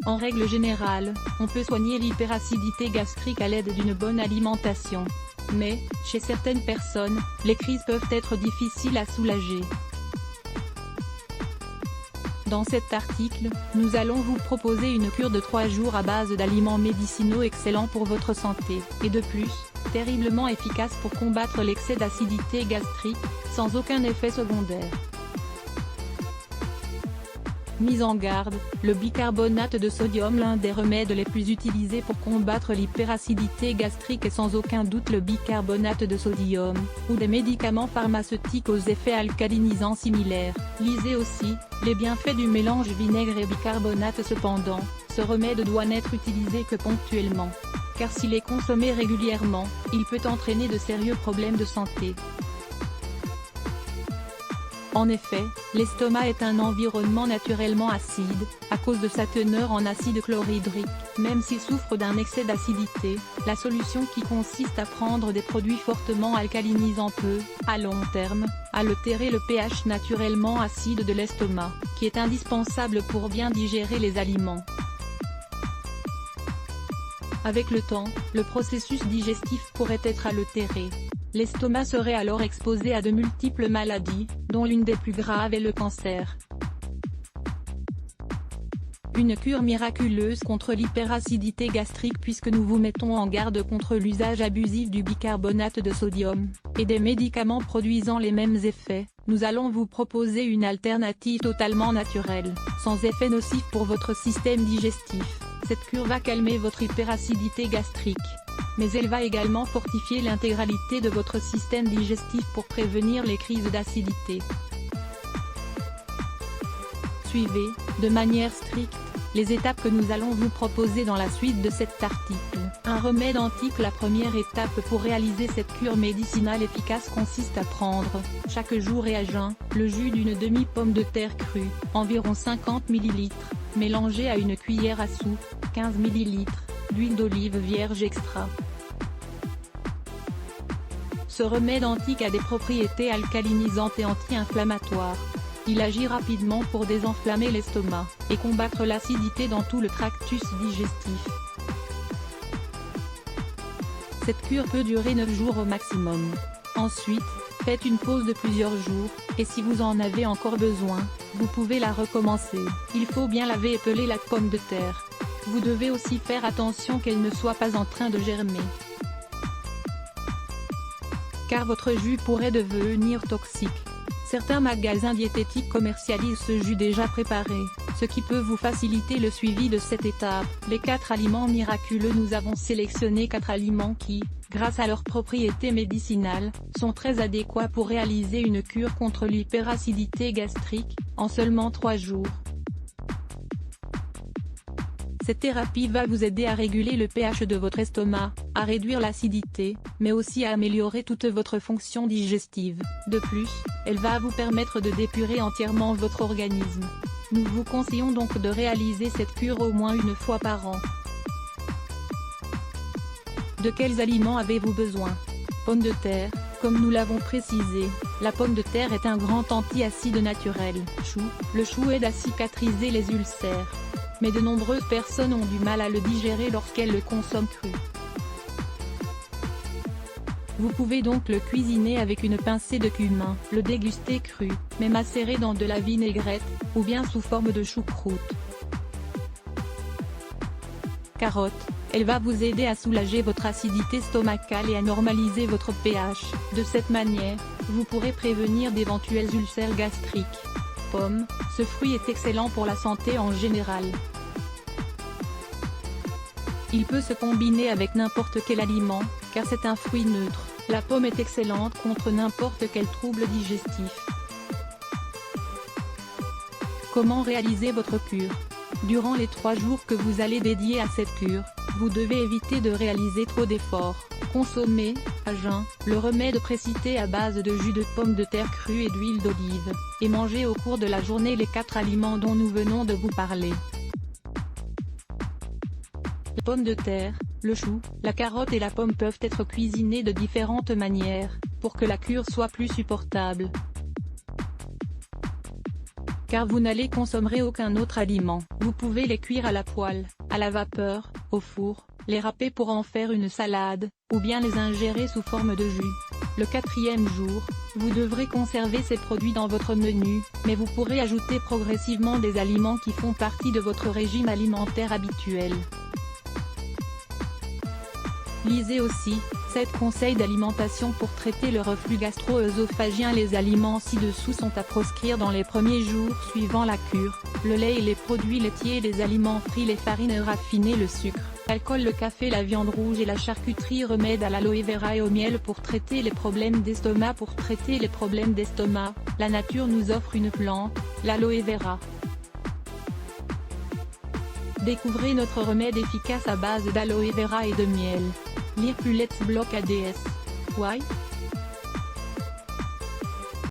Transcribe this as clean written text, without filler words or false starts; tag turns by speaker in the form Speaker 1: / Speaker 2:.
Speaker 1: En règle générale, on peut soigner l'hyperacidité gastrique à l'aide d'une bonne alimentation. Mais, chez certaines personnes, les crises peuvent être difficiles à soulager. Dans cet article, nous allons vous proposer une cure de 3 jours à base d'aliments médicinaux excellents pour votre santé, et de plus, terriblement efficace pour combattre l'excès d'acidité gastrique, sans aucun effet secondaire. Mise en garde, le bicarbonate de sodium, l'un des remèdes les plus utilisés pour combattre l'hyperacidité gastrique est sans aucun doute le bicarbonate de sodium, ou des médicaments pharmaceutiques aux effets alcalinisants similaires. Lisez aussi, les bienfaits du mélange vinaigre et bicarbonate. Cependant, ce remède doit n'être utilisé que ponctuellement, car s'il est consommé régulièrement, il peut entraîner de sérieux problèmes de santé. En effet, l'estomac est un environnement naturellement acide, à cause de sa teneur en acide chlorhydrique. Même s'il souffre d'un excès d'acidité, la solution qui consiste à prendre des produits fortement alcalinisants peut, à long terme, altérer le pH naturellement acide de l'estomac, qui est indispensable pour bien digérer les aliments. Avec le temps, le processus digestif pourrait être altéré. L'estomac serait alors exposé à de multiples maladies, dont l'une des plus graves est le cancer. Une cure miraculeuse contre l'hyperacidité gastrique, puisque nous vous mettons en garde contre l'usage abusif du bicarbonate de sodium, et des médicaments produisant les mêmes effets. Nous allons vous proposer une alternative totalement naturelle, sans effet nocif pour votre système digestif. Cette cure va calmer votre hyperacidité gastrique, mais elle va également fortifier l'intégralité de votre système digestif pour prévenir les crises d'acidité. Suivez, de manière stricte, les étapes que nous allons vous proposer dans la suite de cet article. Un remède antique. La première étape pour réaliser cette cure médicinale efficace consiste à prendre, chaque jour et à jeun, le jus d'une demi-pomme de terre crue, environ 50 ml, mélangé à une cuillère à soupe, 15 ml, d'huile d'olive vierge extra. Ce remède antique a des propriétés alcalinisantes et anti-inflammatoires. Il agit rapidement pour désenflammer l'estomac, et combattre l'acidité dans tout le tractus digestif. Cette cure peut durer 9 jours au maximum. Ensuite, faites une pause de plusieurs jours, et si vous en avez encore besoin, vous pouvez la recommencer. Il faut bien laver et peler la pomme de terre. Vous devez aussi faire attention qu'elle ne soit pas en train de germer, car votre jus pourrait devenir toxique. Certains magasins diététiques commercialisent ce jus déjà préparé, ce qui peut vous faciliter le suivi de cette étape. Les 4 aliments miraculeux. Nous avons sélectionné 4 aliments qui, grâce à leurs propriétés médicinales, sont très adéquats pour réaliser une cure contre l'hyperacidité gastrique, en seulement 3 jours. Cette thérapie va vous aider à réguler le pH de votre estomac, à réduire l'acidité, mais aussi à améliorer toute votre fonction digestive. De plus, elle va vous permettre de d'épurer entièrement votre organisme. Nous vous conseillons donc de réaliser cette cure au moins une fois par an. De quels aliments avez-vous besoin? Pomme de terre. Comme nous l'avons précisé, la pomme de terre est un grand antiacide naturel. Chou. Le chou aide à cicatriser les ulcères, mais de nombreuses personnes ont du mal à le digérer lorsqu'elles le consomment cru. Vous pouvez donc le cuisiner avec une pincée de cumin, le déguster cru, mais macéré dans de la vinaigrette, ou bien sous forme de choucroute. Carotte. Elle va vous aider à soulager votre acidité stomacale et à normaliser votre pH. De cette manière, vous pourrez prévenir d'éventuels ulcères gastriques. Pomme. Ce fruit est excellent pour la santé en général. Il peut se combiner avec n'importe quel aliment, car c'est un fruit neutre. La pomme est excellente contre n'importe quel trouble digestif. Comment réaliser votre cure? Durant les 3 jours que vous allez dédier à cette cure, vous devez éviter de réaliser trop d'efforts. Consommez, à jeun, le remède précité à base de jus de pomme de terre crue et d'huile d'olive, et mangez au cours de la journée les 4 aliments dont nous venons de vous parler. La pomme de terre, le chou, la carotte et la pomme peuvent être cuisinées de différentes manières, pour que la cure soit plus supportable. car vous n'allez consommer aucun autre aliment. Vous pouvez les cuire à la poêle, à la vapeur, au four, les râper pour en faire une salade, ou bien les ingérer sous forme de jus. Le 4e jour, vous devrez conserver ces produits dans votre menu, mais vous pourrez ajouter progressivement des aliments qui font partie de votre régime alimentaire habituel. Lisez aussi, 7 conseils d'alimentation pour traiter le reflux gastro-œsophagien. Les aliments ci-dessous sont à proscrire dans les premiers jours suivant la cure: le lait et les produits laitiers, les aliments frits, les farines raffinées, le sucre, l'alcool, le café, la viande rouge et la charcuterie. Remède à l'aloe vera et au miel pour traiter les problèmes d'estomac. Pour traiter les problèmes d'estomac, la nature nous offre une plante, l'aloe vera. Découvrez notre remède efficace à base d'aloe vera et de miel. Lire plus Let's Block ADS. Why?